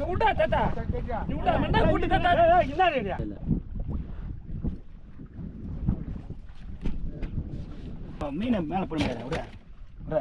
விட்டா தாத்தா நீ விட்டா மண்ணா கூட்டி தாத்தா என்ன ரேடியா மீனை மேலே போட முடியாது விட